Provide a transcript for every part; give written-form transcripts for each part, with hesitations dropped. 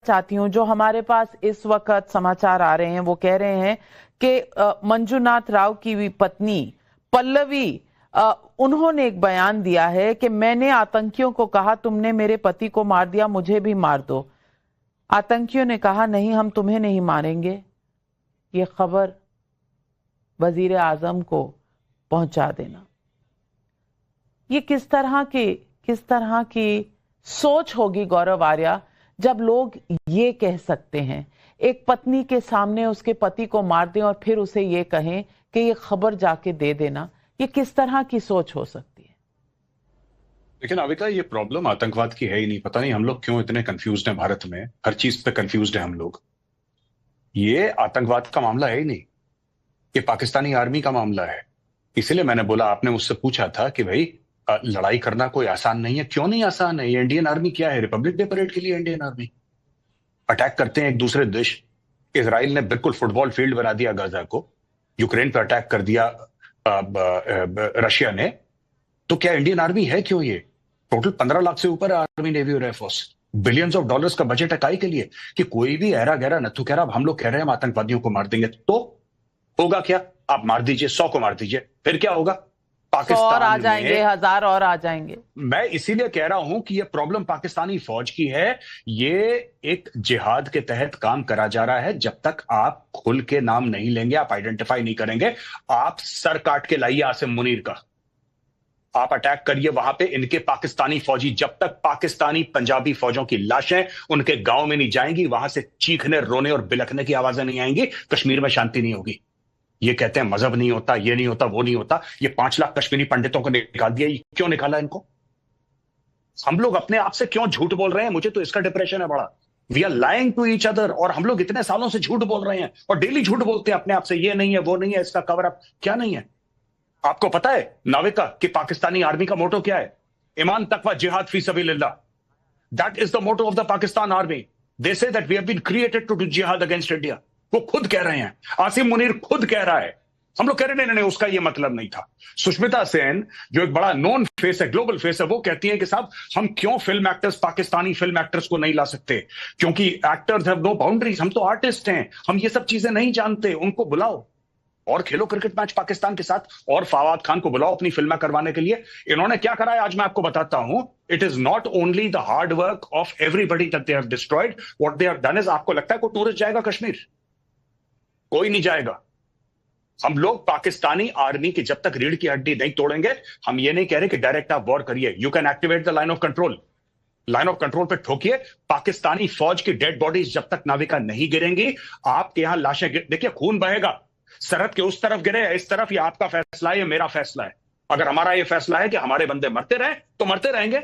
चाहती हूं, जो हमारे पास इस वक्त समाचार आ रहे हैं वो कह रहे हैं कि मंजुनाथ राव की पत्नी पल्लवी, उन्होंने एक बयान दिया है कि मैंने आतंकियों को कहा तुमने मेरे पति को मार दिया, मुझे भी मार दो। आतंकियों ने कहा नहीं, हम तुम्हें नहीं मारेंगे। ये खबर वजीर आजम को पहुंचा देना, ये किस तरह की सोच होगी गौरव आर्या, जब लोग ये कह सकते हैं, एक पत्नी के सामने उसके पति को मार दें और फिर उसे ये कहें कि ये खबर जाके दे देना। ये किस तरह की सोच हो सकती है? लेकिन नाविका, ये प्रॉब्लम आतंकवाद की है ही नहीं। पता नहीं हम लोग क्यों इतने कंफ्यूज्ड हैं भारत में, हर चीज पे कंफ्यूज्ड है हम लोग। ये आतंकवाद का मामला है ही नहीं, ये पाकिस्तानी आर्मी का मामला है। इसीलिए मैंने बोला, आपने मुझसे पूछा था कि भाई लड़ाई करना कोई आसान नहीं है। क्यों नहीं आसान है? ये इंडियन आर्मी क्या है? रिपब्लिक डे परेड के लिए इंडियन आर्मी अटैक करते हैं एक दूसरे देश। इजराइल ने बिल्कुल फुटबॉल फील्ड बना दिया गाजा को, यूक्रेन पर अटैक कर दिया रशिया ने। तो क्या इंडियन आर्मी है क्यों? ये टोटल 15 लाख से ऊपर आर्मी, नेवी और एयरफोर्स, बिलियंस ऑफ डॉलर्स का बजट है। काई के लिए? कि कोई भी ऐरा गहरा नथु कह रहा, हम लोग कह रहे हैं हम आतंकवादियों को मार देंगे, तो होगा क्या? आप मार दीजिए, 100 को मार दीजिए, फिर क्या होगा? पाकिस्तान 100 और आ जाएंगे, 1000 और आ जाएंगे। मैं इसीलिए कह रहा हूं कि यह प्रॉब्लम पाकिस्तानी फौज की है। ये एक जिहाद के तहत काम करा जा रहा है। जब तक आप खुल के नाम नहीं लेंगे, आप आइडेंटिफाई नहीं करेंगे, आप सर काट के लाइए आसिम मुनीर का, आप अटैक करिए वहां पे इनके पाकिस्तानी फौजी। जब तक पाकिस्तानी पंजाबी फौजों की लाशें उनके गांव में नहीं जाएंगी, वहां से चीखने, रोने और बिलखने की आवाजें नहीं आएंगी, कश्मीर में शांति नहीं होगी। ये कहते हैं मजहब नहीं होता, ये नहीं होता, वो नहीं होता। ये 5 लाख कश्मीरी पंडितों को निकाल दिया। क्यों निकाला इनको? हम लोग अपने आप से क्यों झूठ बोल रहे हैं? मुझे तो इसका डिप्रेशन है बड़ा। We are lying to each other, और हम लोग इतने सालों से झूठ बोल रहे हैं और डेली झूठ बोलते हैं अपने आप से, ये नहीं है, वो नहीं है, इसका कवर अप क्या नहीं है। आपको पता है नाविका कि पाकिस्तानी आर्मी का मोटो क्या है? ईमान तकवा जिहाद फी सबीलिल्लाह। That is the motto of the Pakistan army. They say that we have been created to do jihad against India. वो खुद कह रहे हैं, आसिम मुनीर खुद कह रहा है। हम लोग कह रहे नहीं, उसका ये मतलब नहीं था। सुष्मिता सेन जो एक बड़ा नोन फेस है, ग्लोबल फेस है, वो कहती है कि साहब हम क्यों film actors, Pakistani film actors को नहीं ला सकते, क्योंकि एक्टर्स हैव नो बाउंड्रीज, हम तो आर्टिस्ट हैं, हम ये सब चीजें नहीं जानते। उनको बुलाओ और खेलो क्रिकेट मैच पाकिस्तान के साथ, और फवाद खान को बुलाओ अपनी फिल्में करवाने के लिए। इन्होंने क्या करा है आज मैं आपको बताता हूं। It is not only the hard work of everybody that they have destroyed, what they have done is, आपको लगता है कोई टूरिस्ट जाएगा कश्मीर? कोई नहीं जाएगा। हम लोग पाकिस्तानी आर्मी की जब तक रीढ़ की हड्डी नहीं तोड़ेंगे, हम ये नहीं कह रहे कि डायरेक्ट आप वॉर करिए। You can activate the line of control, line of control पे ठोकिए। पाकिस्तानी फौज की डेड बॉडीज जब तक नाविका नहीं गिरेंगी, आपके यहां लाशें देखिए, खून बहेगा। सरहद के उस तरफ गिरे या इस तरफ, ये आपका फैसला है, ये मेरा फैसला है। अगर हमारा ये फैसला है कि हमारे बंदे मरते रहे तो मरते रहेंगे।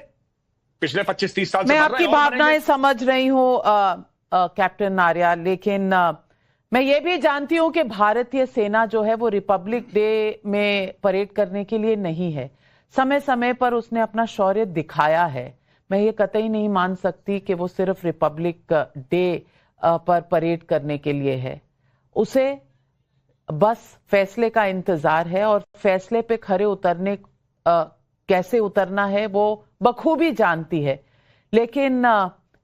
पिछले 25-30 साल से मैं आपकी भावनाएं समझ रही हूं कैप्टन आर्या, लेकिन मैं ये भी जानती हूं कि भारतीय सेना जो है वो रिपब्लिक डे में परेड करने के लिए नहीं है। समय समय पर उसने अपना शौर्य दिखाया है। मैं ये कतई नहीं मान सकती कि वो सिर्फ रिपब्लिक डे पर परेड करने के लिए है। उसे बस फैसले का इंतजार है, और फैसले पे खरे उतरने कैसे उतरना है वो बखूबी जानती है।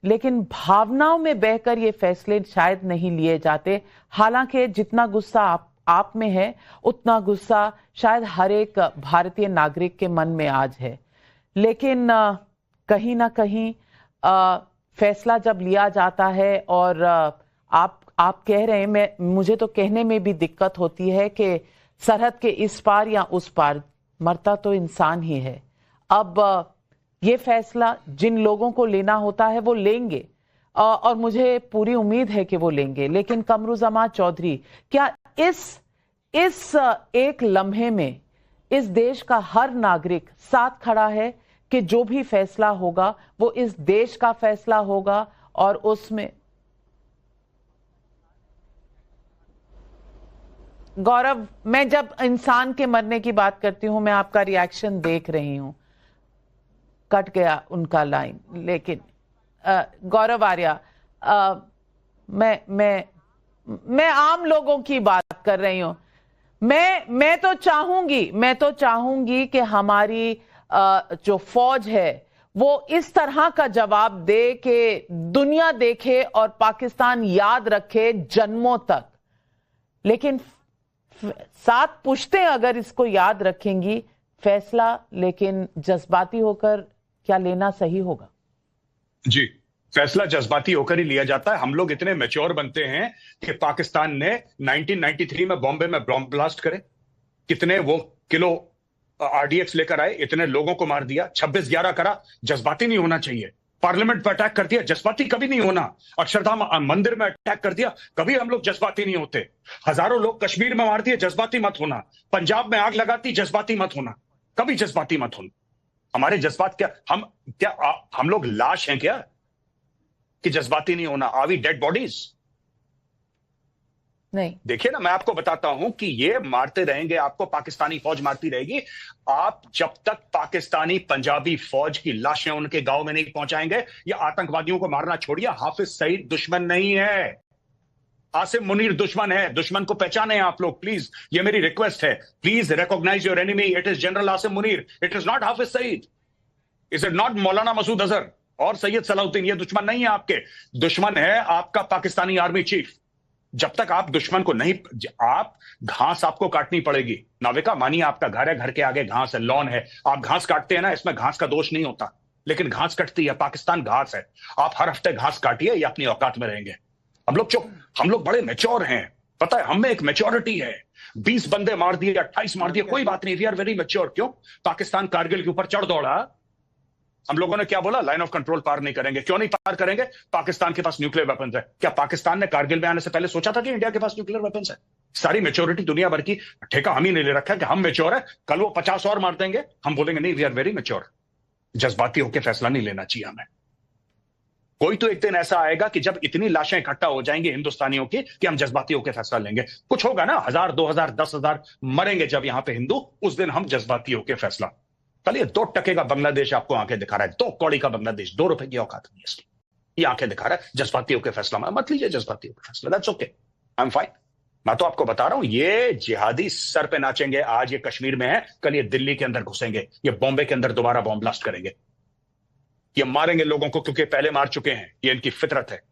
लेकिन भावनाओं में बहकर ये फैसले शायद नहीं लिए जाते। हालांकि जितना गुस्सा आप में है, उतना गुस्सा शायद हर एक भारतीय नागरिक के मन में आज है। लेकिन कहीं ना कहीं फैसला जब लिया जाता है, और आप कह रहे हैं, मुझे तो कहने में भी दिक्कत होती है कि सरहद के इस पार या उस पार मरता तो इंसान ही है। अब ये फैसला जिन लोगों को लेना होता है वो लेंगे, और मुझे पूरी उम्मीद है कि वो लेंगे। लेकिन कमरुज़्ज़मान चौधरी, क्या इस एक लम्हे में इस देश का हर नागरिक साथ खड़ा है कि जो भी फैसला होगा वो इस देश का फैसला होगा, और उसमें गौरव, मैं जब इंसान के मरने की बात करती हूं, मैं आपका रिएक्शन देख रही हूं, कट गया उनका लाइन। लेकिन गौरव आर्या, मैं आम लोगों की बात कर रही हूं। मैं तो चाहूंगी कि हमारी जो फौज है वो इस तरह का जवाब दे कि दुनिया देखे और पाकिस्तान याद रखे जन्मों तक। लेकिन सात पुश्तें अगर इसको याद रखेंगी, फैसला लेकिन जज्बाती होकर क्या लेना सही होगा? जी, फैसला जज्बाती होकर ही लिया जाता है। हम लोग इतने मैच्योर बनते हैं कि पाकिस्तान ने 1993 में बॉम्बे में बॉम्ब ब्लास्ट करे, कितने वो किलो आरडीएक्स लेकर आए, इतने लोगों को मार दिया, 26/11 करा, जज्बाती नहीं होना चाहिए। पार्लियामेंट पर अटैक कर दिया, जज्बाती कभी नहीं होना। अक्षरधाम मंदिर में अटैक कर दिया, कभी हम लोग जज्बाती नहीं होते। हजारों लोग कश्मीर में मार दिए, जज्बाती मत होना। पंजाब में आग लगाती, जज्बाती मत होना, कभी जज्बाती मत होना। हमारे जज्बात क्या हम लोग लाश हैं क्या कि जज्बाती नहीं होना? Are we dead bodies? नहीं। देखिए ना, मैं आपको बताता हूं कि ये मारते रहेंगे आपको, पाकिस्तानी फौज मारती रहेगी। आप जब तक पाकिस्तानी पंजाबी फौज की लाशें उनके गांव में नहीं पहुंचाएंगे, या आतंकवादियों को मारना छोड़िए, हाफिज सईद दुश्मन नहीं है, आसिम मुनीर दुश्मन है। दुश्मन को पहचाने आप लोग प्लीज, ये मेरी रिक्वेस्ट है। Please recognise your enemy, it is general Asim Munir, it is not Hafiz Saeed, is it not Maulana Masood Azhar और सैयद सलाउद्दीन। ये दुश्मन नहीं है आपके, दुश्मन है आपका पाकिस्तानी आर्मी चीफ। जब तक आप दुश्मन को नहीं, आप घास आपको काटनी पड़ेगी। नाविका मानिए, आपका घर है, घर के आगे घास है, लॉन है, आप घास काटते हैं ना, इसमें घास का दोष नहीं होता, लेकिन घास कटती है। पाकिस्तान घास है, आप हर हफ्ते घास काटिए, ये अपनी औकात में रहेंगे। हम लोग चुप, हम लोग बड़े मैच्योर हैं, पता है, हम में एक मैच्योरिटी है। 20 बंदे मार दिए, 28 मार दिए, कोई बात नहीं, वी आर वेरी मैच्योर। क्यों? पाकिस्तान कारगिल के ऊपर चढ़ दौड़ा, हम लोगों ने क्या बोला? लाइन ऑफ कंट्रोल पार नहीं करेंगे। क्यों नहीं पार करेंगे? पाकिस्तान के पास न्यूक्लियर वेपन्स है। क्या पाकिस्तान ने कारगिल में आने से पहले सोचा था कि इंडिया के पास न्यूक्लियर वेपन्स है? सारी मैच्योरिटी दुनिया भर की ठेका हम ही नहीं ले रखा है कि हम मैच्योर है, कल वो 50 और मार देंगे, हम बोलेंगे नहीं, वी आर वेरी मैच्योर। जज्बाती होकर फैसला नहीं लेना चाहिए हमें। कोई तो एक दिन ऐसा आएगा कि जब इतनी लाशें इकट्ठा हो जाएंगी हिंदुस्तानियों की कि हम जज्बाती होकर फैसला लेंगे। कुछ होगा ना, 1000, 2000, 10,000 मरेंगे जब यहां पे हिंदू, उस दिन हम जज्बाती होकर फैसला। कल ये 2 टके का बांग्लादेश आपको आंखें दिखा रहा है, 2 कौड़ी का बांग्लादेश, 2 रुपए की औकात नहीं है इसकी, ये आंखें दिखा रहा है। जज्बाती होकर फैसला मत लीजिए, जज्बाती होकर फैसला, that's okay, I am fine. मैं तो आपको बता रहा हूं, ये जिहादी सर पे नाचेंगे। आज ये कश्मीर में है, कल ये दिल्ली के अंदर घुसेंगे, ये बॉम्बे के अंदर दोबारा बॉम्ब ब्लास्ट करेंगे, ये मारेंगे लोगों को, क्योंकि पहले मार चुके हैं, ये इनकी फितरत है।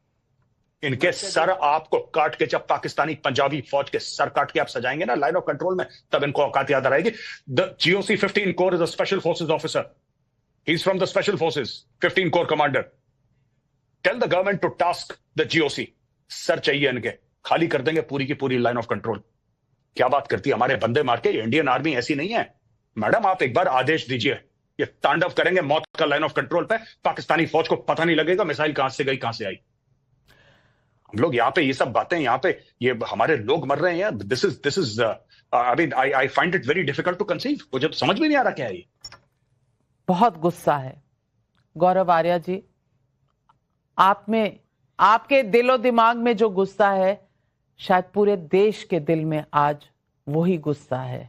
इनके सर आपको काट के, जब पाकिस्तानी पंजाबी फौज के सर काट के आप सजाएंगे ना लाइन ऑफ कंट्रोल में, तब इनको औकात याद आएगी। The GOC 15 corps is a special forces officer, he is from the special forces, 15 corps commander. Tell the government to task the GOC, sir चाहिए इनके, खाली कर देंगे पूरी की पूरी लाइन ऑफ कंट्रोल। क्या बात करती है, हमारे बंदे मार के। इंडियन आर्मी ऐसी नहीं है मैडम, आप एक बार आदेश दीजिए, ये तांडव करेंगे मौत का लाइन ऑफ कंट्रोल पे। पाकिस्तानी फौज को पता नहीं लगेगा मिसाइल कहां से गई, कहां से आई। हम लोग यहाँ पे ये सब बातें, यहाँ पे ये हमारे लोग मर रहे हैं। This is I mean I find it very difficult to conceive. मुझे तो समझ में नहीं आ रहा क्या है ये। बहुत गुस्सा है गौरव आर्या जी, आप में, आपके दिलो दिमाग में जो गुस्सा है, शायद पूरे देश के दिल में आज वही गुस्सा है।